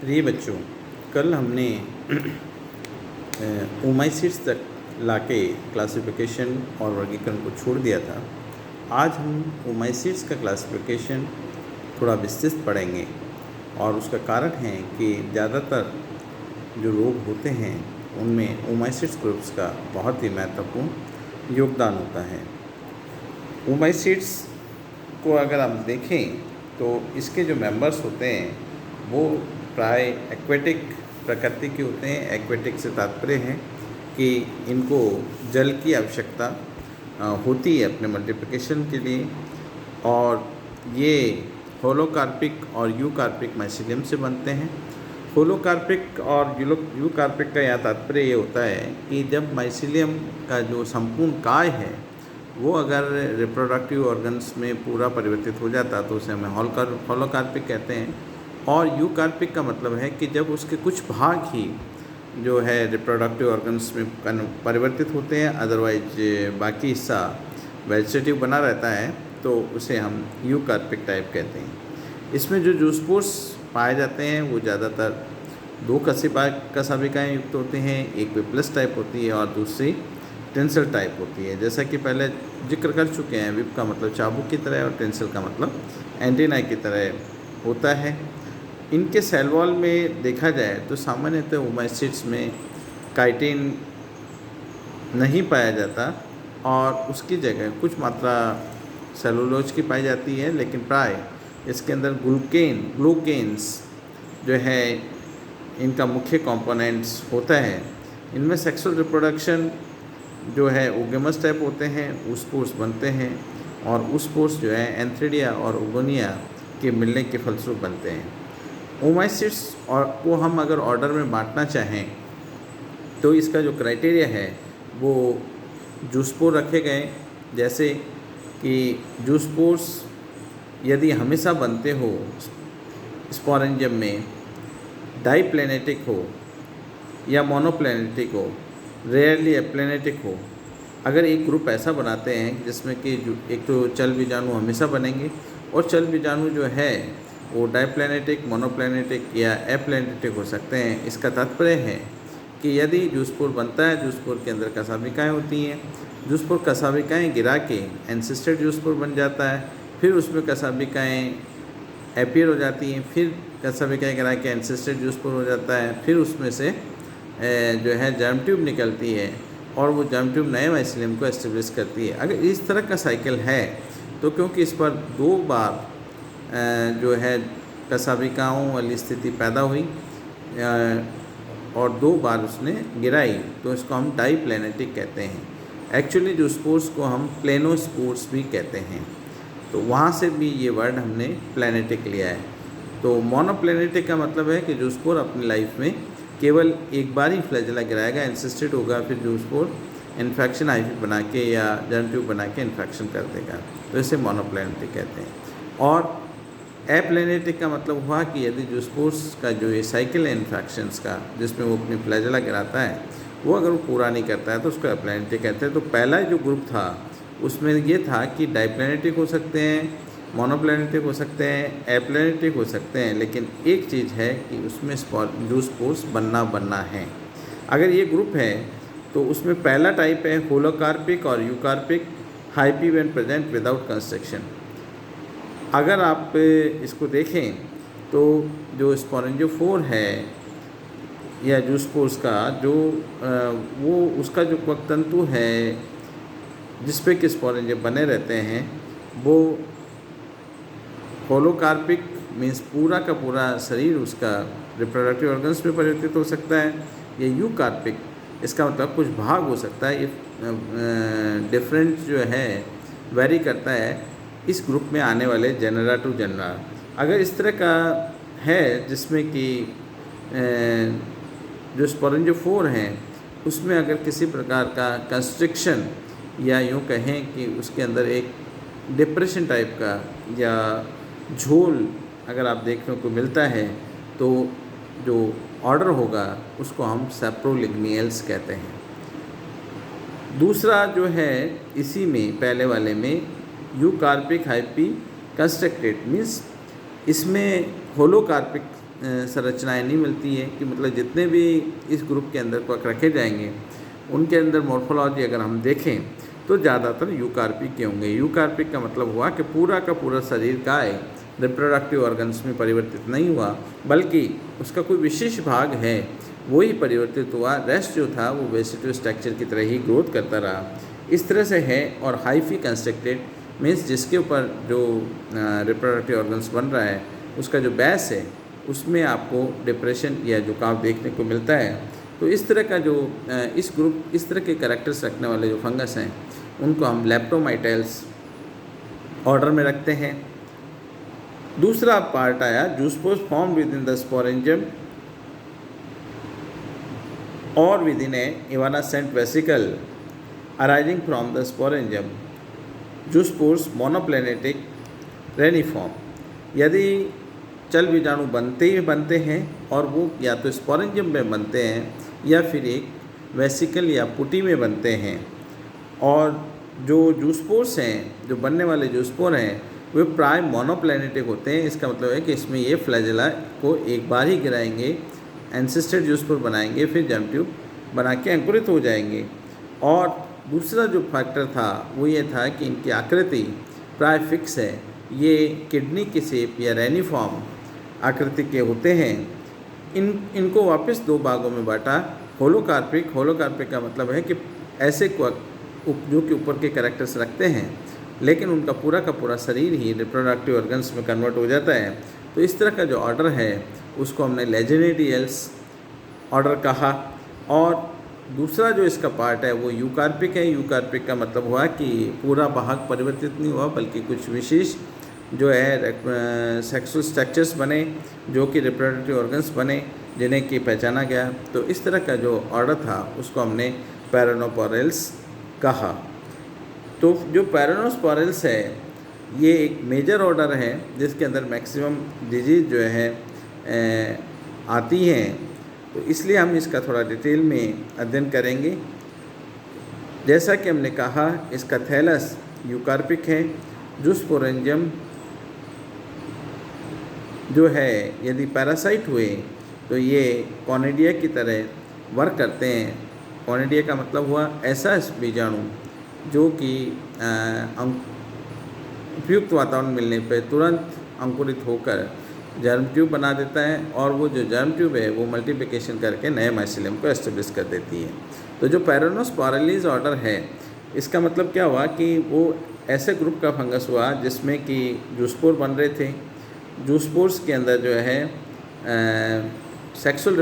प्रिय बच्चों, कल हमने ओमाइसीट्स तक लाके क्लासिफिकेशन और वर्गीकरण को छोड़ दिया था। आज हम ओमाइसीट्स का क्लासिफिकेशन थोड़ा विस्तृत पढ़ेंगे और उसका कारण है कि ज़्यादातर जो रोग होते हैं उनमें ओमाइसीट्स ग्रुप्स का बहुत ही महत्वपूर्ण योगदान होता है। ओमाइसीट्स को अगर हम देखें तो इसके जो मेंबर्स होते हैं वो प्राय एक्वेटिक प्रकृति के होते हैं। एक्वेटिक से तात्पर्य है कि इनको जल की आवश्यकता होती है अपने मल्टीप्लिकेशन के लिए, और ये होलोकार्पिक और यूकार्पिक माइसीलियम से बनते हैं। होलोकार्पिक और यूकार्पिक का यहाँ तात्पर्य ये होता है कि जब माइसीलियम का जो संपूर्ण काय है वो अगर रिप्रोडक्टिव ऑर्गन्स में पूरा परिवर्तित हो जाता तो उसे हमें होलोकार्पिक कहते हैं। और यूकार्पिक का मतलब है कि जब उसके कुछ भाग ही जो है रिप्रोडक्टिव ऑर्गन्स में परिवर्तित होते हैं, अदरवाइज बाकी हिस्सा वेजिटेटिव बना रहता है, तो उसे हम यूकार्पिक टाइप कहते हैं। इसमें जो जूस्पोर्स पाए जाते हैं वो ज़्यादातर दो कसाबिकाएँ युक्त होते हैं। एक विप्लस टाइप होती है और दूसरी टेंसल टाइप होती है। जैसा कि पहले जिक्र कर चुके हैं, विप का मतलब चाबुक की तरह और टेंसल का मतलब एंटीना की तरह होता है। इनके सेल वॉल में देखा जाए तो सामान्यतः ओमाइसीट्स में काइटिन नहीं पाया जाता और उसकी जगह कुछ मात्रा सेलुलोज की पाई जाती है, लेकिन प्राय इसके अंदर ग्लूकेन्स जो है इनका मुख्य कंपोनेंट्स होता है। इनमें सेक्सुअल रिप्रोडक्शन जो है ओगेमस टाइप होते हैं, ऊस्पोर्स बनते हैं, और ऊस्पोर्स जो है एंथ्रिडिया और ओगोनिया के मिलने के फलस्वरूप बनते हैं। ओमाइसीट्स और को हम अगर ऑर्डर में बांटना चाहें तो इसका जो क्राइटेरिया है वो जूस्पोर रखे गए, जैसे कि जूस्पोर्स यदि हमेशा बनते हो स्पोरेंजियम में, डाईप्लेनेटिक हो या मोनोप्लेनेटिक हो, रेयरली एप्लेनेटिक हो। अगर एक ग्रुप ऐसा बनाते हैं जिसमें कि एक तो चल बीजाणु हमेशा बनेंगे और चल बीजाणु जो है वो डाईप्लेनेटिक, मोनोप्लेनेटिक या एप्लेनेटिक हो सकते हैं। इसका तात्पर्य है कि यदि जूस्पोर बनता है, जूस्पोर के अंदर कसाबिकाएँ होती हैं, जूस्पोर कसाबिकाएँ गिरा के एंसिस्टेड जूस्पोर बन जाता है, फिर उसमें कसाबिकाएँ एपियर हो जाती हैं, फिर कसाबिकाएँ गिरा के एंसिस्टेड जूस्पोर हो जाता है, फिर उसमें से जो है जर्म ट्यूब निकलती है और वो जर्म ट्यूब नए माइसीलियम को एस्टेब्लिश करती है। अगर इस तरह का साइकिल है तो क्योंकि इस पर दो बार जो है कसाबिकाओं वाली स्थिति पैदा हुई और दो बार उसने गिराई, तो इसको हम डाईप्लेनेटिक कहते हैं। एक्चुअली जो स्पोर्स को हम प्लेनोस्पोर्स भी कहते हैं, तो वहाँ से भी ये वर्ड हमने प्लेनेटिक लिया है। तो मोनोप्लेनेटिक का मतलब है कि जो स्पोर अपनी लाइफ में केवल एक बार ही फ्लैजेला गिराएगा, इंसिस्टेड होगा, फिर जो स्पोर इन्फेक्शन आईवी बना के या जर्म ट्यूब बना के इन्फेक्शन कर देगा, तो इसे मोनोप्लेनेटिक कहते हैं। और एप्लेनेटिक का मतलब हुआ कि यदि जो स्पोर्स का जो ये साइकिल है इन्फेक्शंस का, जिसमें वो अपनी फ्लैजेला गिराता है, वो अगर वो पूरा नहीं करता है तो उसको एप्लेनेटिक कहते हैं। तो पहला जो ग्रुप था उसमें ये था कि डाईप्लेनेटिक हो सकते हैं, मोनोप्लेनेटिक हो सकते हैं, एप्लेनेटिक हो सकते हैं, लेकिन एक चीज़ है कि उसमें जो स्पोर्स बनना है। अगर ये ग्रुप है तो उसमें पहला टाइप है होलोकार्पिक और eucarpic, hyphae when present without construction. अगर आप इसको देखें तो जो स्पोरेंजियोफोर है या जूस्पोर्स का जो वो उसका जो क्वक्तंतु है जिस पे कि स्पोरेंजियम बने रहते हैं, वो होलोकार्पिक मीन्स पूरा का पूरा शरीर उसका रिप्रोडक्टिव ऑर्गन्स में परिवर्तित हो सकता है, या यूकार्पिक इसका मतलब कुछ भाग हो सकता है। ये डिफरेंट जो है वेरी करता है इस ग्रुप में आने वाले जेनरा टू जेनरा। अगर इस तरह का है जिसमें कि जो स्पोरेंजियोफोर हैं उसमें अगर किसी प्रकार का कंस्ट्रिक्शन या यूँ कहें कि उसके अंदर एक डिप्रेशन टाइप का या झोल अगर आप देखने को मिलता है, तो जो ऑर्डर होगा उसको हम सैप्रोलिग्नियल्स कहते हैं। दूसरा जो है इसी में पहले वाले में यूकार्पिक हाइपी कंस्ट्रक्टेड मीन्स इसमें होलोकार्पिक संरचनाएं नहीं मिलती है कि मतलब जितने भी इस ग्रुप के अंदर क्वर्क रखे जाएंगे उनके अंदर मॉर्फोलॉजी अगर हम देखें तो ज़्यादातर यूकार्पिक के होंगे। यूकार्पिक का मतलब हुआ कि पूरा का पूरा शरीर का है रिप्रोडक्टिव ऑर्गन्स में परिवर्तित नहीं हुआ, बल्कि उसका कोई विशेष भाग है वही परिवर्तित हुआ, रेस्ट जो था वो वेजिटेटिव स्ट्रक्चर की तरह ही ग्रोथ करता रहा। इस तरह से है। और हाइफी कंस्ट्रक्टेड मीन्स जिसके ऊपर जो रिप्रोडक्टिव ऑर्गन्स बन रहा है उसका जो बेस है उसमें आपको डिप्रेशन या झुकाव देखने को मिलता है। तो इस तरह का जो इस तरह के कैरेक्टर्स रखने वाले जो फंगस हैं उनको हम लेप्टोमाइटेल्स ऑर्डर में रखते हैं। दूसरा पार्ट आया zoospores form within the sporangium और within a evanescent vesicle arising from the sporangium. Zoospores monoplanetic reniform. यदि चल बीजाणु बनते हैं और वो या तो स्पोरेंजियम में बनते हैं या फिर एक वेसिकल या पुटी में बनते हैं। और जो जूस्पोर्स हैं, जो बनने वाले जूस्पोर हैं, वे प्राय मोनोप्लेनेटिक होते हैं। इसका मतलब है कि इसमें ये फ्लैजेला को एक बार ही गिराएंगे, एंसिस्टेड जूस्पोर बनाएंगे, फिर जर्म ट्यूब बना के अंकुरित हो जाएंगे। और दूसरा जो फैक्टर था वो ये था कि इनकी आकृति प्राय फिक्स है। ये किडनी के शेप या रेनिफॉर्म आकृति के होते हैं। इनको वापस दो भागों में बांटा। होलोकार्पिक का मतलब है कि ऐसे जो कि ऊपर के कैरेक्टर्स रखते हैं लेकिन उनका पूरा का पूरा शरीर ही रिप्रोडक्टिव ऑर्गन्स में कन्वर्ट हो जाता है। तो इस तरह का जो ऑर्डर है उसको हमने लेजेनेडियल्स ऑर्डर कहा। और दूसरा जो इसका पार्ट है वो यूकार्पिक है। यूकार्पिक का मतलब हुआ कि पूरा भाग परिवर्तित नहीं हुआ बल्कि कुछ विशेष जो है सेक्सुअल स्ट्रक्चर्स बने जो कि रिप्रोडक्टिव ऑर्गन्स बने जिन्हें कि पहचाना गया। तो इस तरह का जो ऑर्डर था उसको हमने पैरानोस्पोरेल्स कहा। तो जो पैरानोस्पोरेल्स है ये एक मेजर ऑर्डर है जिसके अंदर मैक्सिमम डिजीज जो है आती हैं। तो इसलिए हम इसका थोड़ा डिटेल में अध्ययन करेंगे। जैसा कि हमने कहा इसका थैलस यूकार्पिक है। जूस्पोरेंजियम जो है यदि पैरासाइट हुए तो ये कॉनिडिया की तरह वर्क करते हैं। कॉनिडिया का मतलब हुआ ऐसा बीजाणु जो कि उपयुक्त वातावरण मिलने पर तुरंत अंकुरित होकर जर्म ट्यूब बना देता है और वो जो जर्म ट्यूब है वो मल्टीप्लिकेशन करके नए माइसिलियम को एस्टेब्लिश कर देती है। तो जो पैरानोस्पोरेलिस ऑर्डर है इसका मतलब क्या हुआ कि वो ऐसे ग्रुप का फंगस हुआ जिसमें कि जूस्पोर बन रहे थे। जूस्पोर्स के अंदर जो है एसेक्सुअल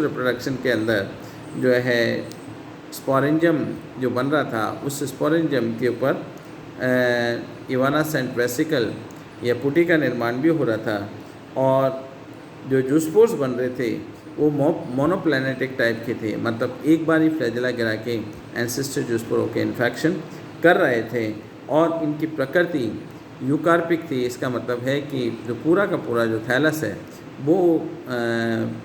रिप्रोडक्शन के अंदर जो है स्पोरेंजियम जो बन रहा था उस स्पोरेंजियम के ऊपर इवानासेंट वेसिकल या पुटी का निर्माण भी हो रहा था। और जो जूस्पोर्स बन रहे थे वो मोनोप्लेनेटिक टाइप के थे, मतलब एक बार ही फ्लैजेला गिरा के एंसेस्टर जूस्पोरों के इन्फेक्शन कर रहे थे। और इनकी प्रकृति यूकार्पिक थी। इसका मतलब है कि जो पूरा का पूरा जो थैलस है वो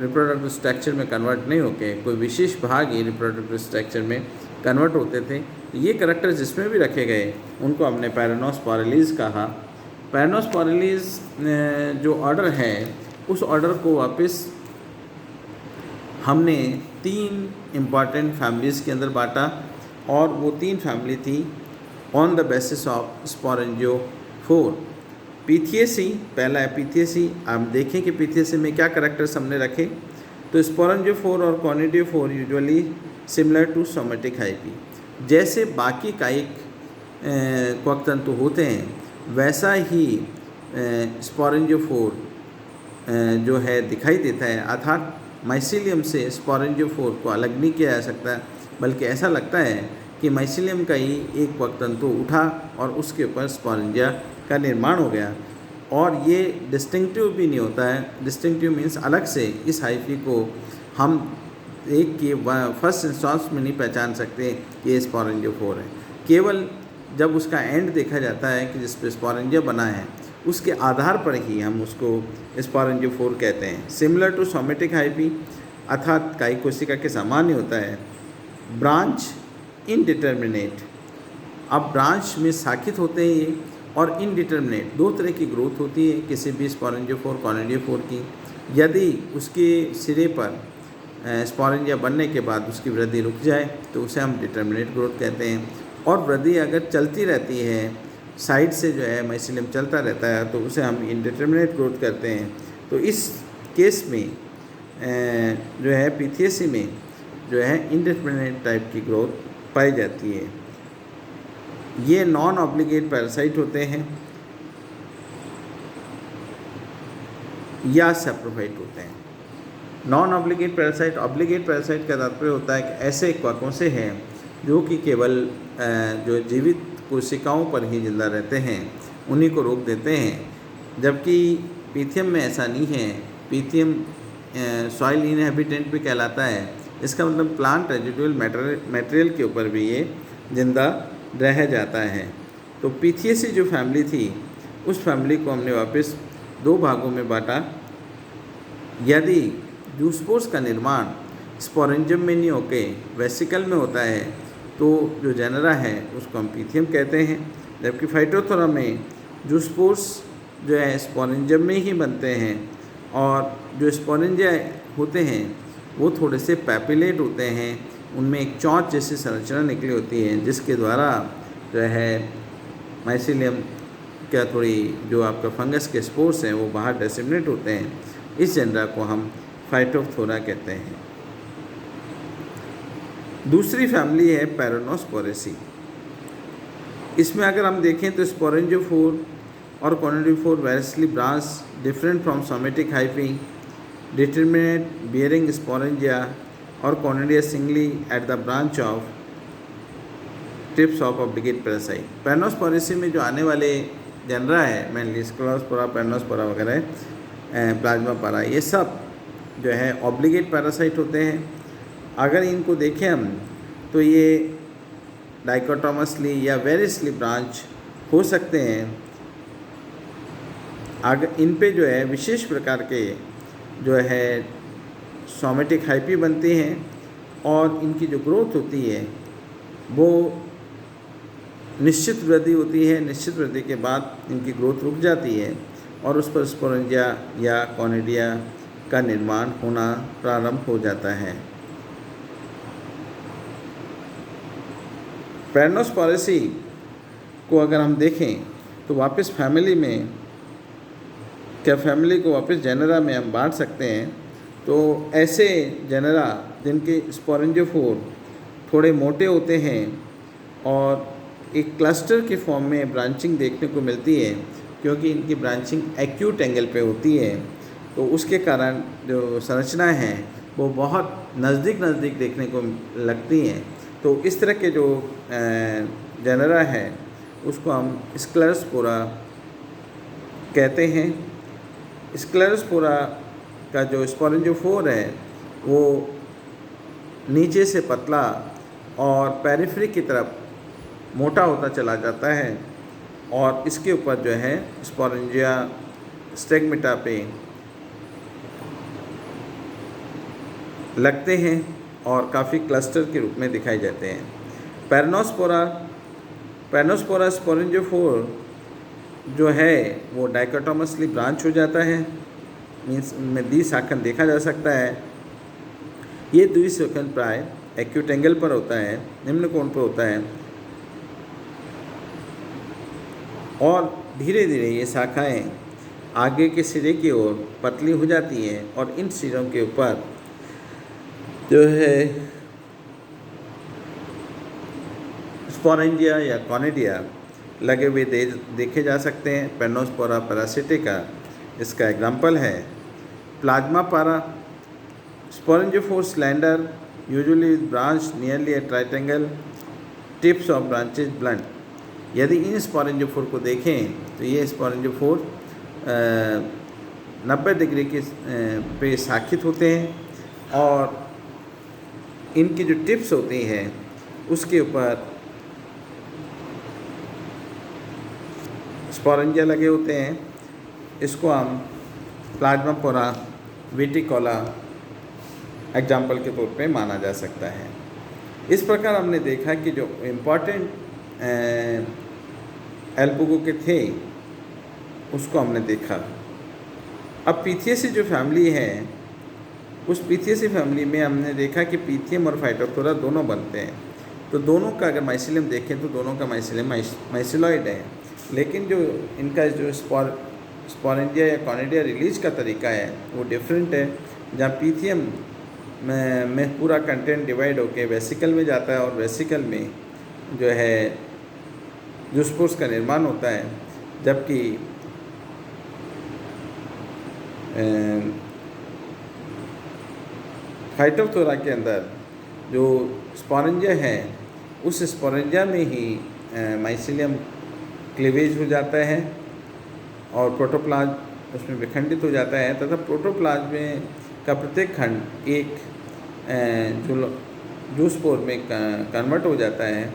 रिप्रोडक्टिव स्ट्रक्चर में कन्वर्ट नहीं होके कोई विशेष भाग ही रिप्रोडक्टिव स्ट्रक्चर में कन्वर्ट होते थे। ये करैक्टर जिसमें भी रखे गए उनको हमने पैरानोस्पोरेलिस कहा। पैरानोस्पोरेलिस जो ऑर्डर है उस ऑर्डर को वापस हमने 3 इम्पॉर्टेंट फैमिलीज़ के अंदर बांटा और वो 3 फैमिली थी on the basis of sporangiophore. Pythiaceae पहला है पीथियेसी। आप देखें कि पीथियेसी में क्या करैक्टर्स हमने रखे। तो स्पोरेंजियोफोर और conidiophore usually similar to somatic hyphae. जैसे बाकी कायिक क्वक तंतु होते हैं वैसा ही स्पोरेंजियोफोर जो है दिखाई देता है। अर्थात माइसिलियम से स्पोरेंजियोफोर को अलग नहीं किया जा सकता, बल्कि ऐसा लगता है कि माइसिलियम का ही एक क्वक तंतु उठा और उसके ऊपर स्पोरेंजिया का निर्माण हो गया। और ये डिस्टिंक्टिव भी नहीं होता है। डिस्टिंक्टिव मीन्स अलग से इस हाइफी को हम एक के फर्स्ट इंस्टांस में नहीं पहचान सकते कि ये स्पोरेंजियोफोर है। केवल जब उसका एंड देखा जाता है कि जिस पे स्पोरेंजिया बना है उसके आधार पर ही हम उसको स्पोरेंजियोफोर कहते हैं। सिमिलर टू सोमेटिक हाइफी अर्थात कायिक कोशिका के समान ही होता है। Branch indeterminate. अब ब्रांच में शाखित होते हैं ये और इनडिटर्मिनेट, दो तरह की ग्रोथ होती है किसी भी स्पोरेंजियोफोर कॉनिडियोफोर की। यदि उसके सिरे पर स्पोरेंजिया बनने के बाद उसकी वृद्धि रुक जाए तो उसे हम डिटर्मिनेट ग्रोथ कहते हैं। और वृद्धि अगर चलती रहती है, साइड से जो है माइसिलियम चलता रहता है, तो उसे हम इनडिटर्मिनेट ग्रोथ कहते हैं। तो इस केस में जो है पीथियेसी में जो है इनडिटर्मिनेट टाइप की ग्रोथ पाई जाती है। ये नॉन ऑब्लिगेट पैरासाइट होते हैं या सेप्रोफाइट होते हैं। Non obligate parasite, obligate parasite का तात्पर्य होता है कि ऐसे क्वाकों से हैं जो कि केवल जो जीवित कोशिकाओं पर ही जिंदा रहते हैं, उन्हीं को रोक देते हैं। जबकि पीथियम में ऐसा नहीं है। पीथियम सॉइल इनहेबिटेंट भी कहलाता है। इसका मतलब प्लांट रेजिडुअल मटेरियल के ऊपर भी ये जिंदा रह जाता है। तो पीथियेसी जो फैमिली थी, उस फैमिली को हमने वापस दो भागों में बांटा। यदि जूस्पोर्स का निर्माण स्पोरेंजियम में नहीं होके वेसिकल में होता है तो जो जेनरा है उसको हम पीथियम कहते हैं। जबकि फाइटोथोरा में जूस्पोर्स जो है स्पोरेंजियम में ही बनते हैं, और जो स्पोरेंजिया होते हैं वो थोड़े से पैपिलेट होते हैं। उनमें एक चौंच जैसी संरचना निकली होती है जिसके द्वारा जो है माइसिलियम क्या थोड़ी जो आपका फंगस के स्पोर्स हैं वो बाहर डिसेमिनेट होते हैं। इस जेनरा को हम फाइटोथोरा कहते हैं। दूसरी फैमिली है पैरानोस्पोरेसी। इसमें अगर हम देखें तो स्पोरेंजियोफोर और conidiophore variously branch different from somatic hyphae, determinate bearing sporangia और conidia singly at the branch of tips of obligate parasite. Peronosporaceae में जो आने वाले जनरा है, मेनली स्क्लेरोस्पोरा, पैरानोस्पोरा वगैरह, प्लाज्मापारा, ये सब जो है ऑब्लिगेट पैरासाइट होते हैं। अगर इनको देखें हम तो ये डाइकोटोमसली या वेरियसली ब्रांच हो सकते हैं। अगर इन पे जो है विशेष प्रकार के जो है सोमेटिक हाइपी बनती हैं, और इनकी जो ग्रोथ होती है वो निश्चित वृद्धि होती है। निश्चित वृद्धि के बाद इनकी ग्रोथ रुक जाती है और उस पर स्पोरेंजिया या कॉनिडिया का निर्माण होना प्रारंभ हो जाता है। पैरानोस्पोरेसी को अगर हम देखें तो वापस फैमिली में फैमिली को वापस जेनरा में हम बांट सकते हैं। तो ऐसे जेनरा जिनके स्पोरेंजियोफोर थोड़े मोटे होते हैं और एक क्लस्टर के फॉर्म में ब्रांचिंग देखने को मिलती है, क्योंकि इनकी ब्रांचिंग एक्यूट एंगल पे होती है, तो उसके कारण जो संरचनाएं हैं वो बहुत नज़दीक देखने को लगती हैं। तो इस तरह के जो जेनरा है उसको हम स्क्लेरोस्पोरा कहते हैं। स्क्लेरोस्पोरा का जो स्पोरेंजियोफोर है वो नीचे से पतला और पेरिफेरी की तरफ मोटा होता चला जाता है, और इसके ऊपर जो है स्पोरेंजिया स्टेगमेटा पे लगते हैं और काफ़ी क्लस्टर के रूप में दिखाई जाते हैं। पैरानोस्पोरा स्पोरेंजियोफोर जो है वो डाइकोटोमसली ब्रांच हो जाता है, मीन्स उनमें द्विशाखन देखा जा सकता है। ये द्विशाखन प्राय एक्यूट एंगल पर होता है, निम्न कोण पर होता है, और धीरे धीरे ये शाखाएं आगे के सिरे की ओर पतली हो जाती हैं, और इन सिरों के ऊपर जो है स्पोरेंजिया या कॉनिडिया लगे हुए देखे जा सकते हैं। पैरानोस्पोरा पैरासिटिका इसका एग्जाम्पल है। Plasmopara sporangiophore slender, usually with branch nearly at right angle, tips of branches blunt. यदि इन स्पोरेंजियोफोर को देखें तो ये स्पोरेंजियोफोर 90 डिग्री के पे शाखित होते हैं, और इनकी जो टिप्स होती हैं उसके ऊपर स्पोरेंजिया लगे होते हैं। इसको हम प्लाज्मापोरा विटिकोला एग्जाम्पल के तौर पे माना जा सकता है। इस प्रकार हमने देखा कि जो इम्पॉर्टेंट एल्बुगो के थे, उसको हमने देखा। अब पीथियेसी जो फैमिली है, उस पीथियेसी फैमिली में हमने देखा कि पीथियम और फाइटोप्थोरा दोनों बनते हैं। तो दोनों का अगर माइसिलियम देखें तो दोनों का माइसिलियम माइसिलॉइड है, लेकिन जो इनका जो स्पोरेंजिया या कॉनिडिया रिलीज का तरीका है वो डिफरेंट है। जहाँ पीथियम में पूरा कंटेंट डिवाइड होकर वेसिकल में जाता है और वेसिकल में जो है जूस्पोर्स का निर्माण होता है, जबकि फाइटोप्थोरा के अंदर जो स्पोरेंजिया है, उस स्पोरेंजिया में ही माइसिलियम क्लीवेज हो जाता है और प्रोटोप्लाज्म उसमें विखंडित हो जाता है, तथा प्रोटोप्लाज्म में का प्रत्येक खंड एक जूस्पोर में कन्वर्ट हो जाता है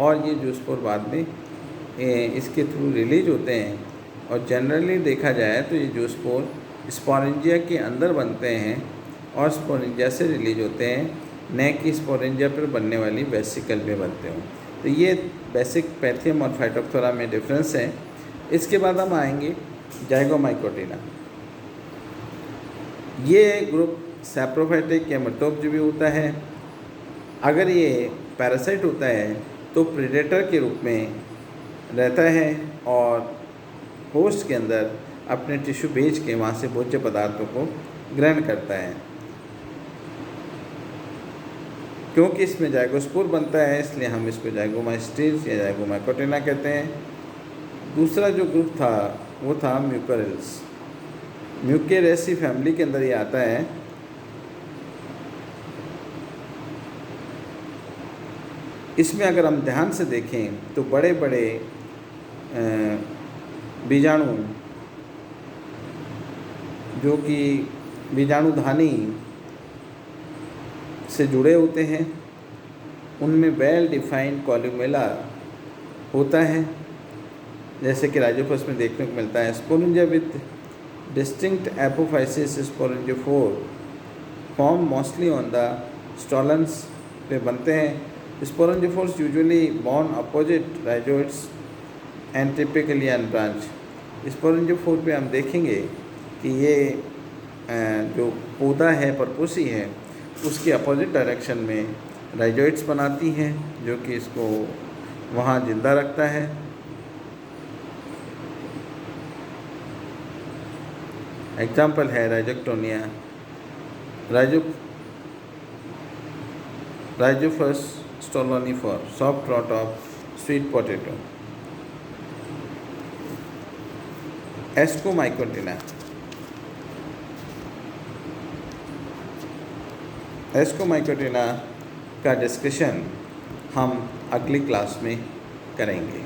और ये जूस्पोर बाद में इसके थ्रू रिलीज होते हैं। और जनरली देखा जाए तो ये जूस्पोर स्पोरेंजिया के अंदर बनते हैं और स्पोरेंजिया से रिलीज होते हैं, न कि स्पोरेंजिया पर बनने वाली वेसिकल में बनते हों। तो ये बेसिक पैथियम और फाइटोप्थोरा में डिफरेंस है। इसके बाद हम आएंगे जाइगोमाइकोटिना। ये ग्रुप सैप्रोफाइटिक या मेटोपजीवी होता है। अगर ये पैरासाइट होता है तो प्रेडेटर के रूप में रहता है और होस्ट के अंदर अपने टिश्यू भेज के वहाँ से भोज्य पदार्थों को ग्रहण करता है। क्योंकि इसमें जाइगोस्पोर बनता है, इसलिए हम इसको जाइगोमास्टिस या जाइगोमाइकोटिना कहते हैं। दूसरा जो ग्रुप था वो था म्यूकोरेल्स। म्यूकोरेसी फैमिली के अंदर ये आता है। इसमें अगर हम ध्यान से देखें तो बड़े बड़े बीजाणु जो कि बीजाणुधानी से जुड़े होते हैं, उनमें वेल डिफाइंड कॉल्यूमेला होता है, जैसे कि राइजोफस में देखने को मिलता है। Sporangia with distinct apophysis sporangiophore form mostly on the stolons पे बनते हैं। Sporangiophores usually borne opposite rhizoids and typically unbranch. Sporangiophore पे हम देखेंगे कि ये जो पौधा है परपोसी है, उसके अपोजिट डायरेक्शन में राइजोइड्स बनाती हैं, जो कि इसको वहाँ जिंदा रखता है। एग्जाम्पल है Rhizoctonia, Rhizopus stolonifer, soft rot of sweet potato. Ascomycotina. Ascomycotina का डिस्कशन हम अगली क्लास में करेंगे।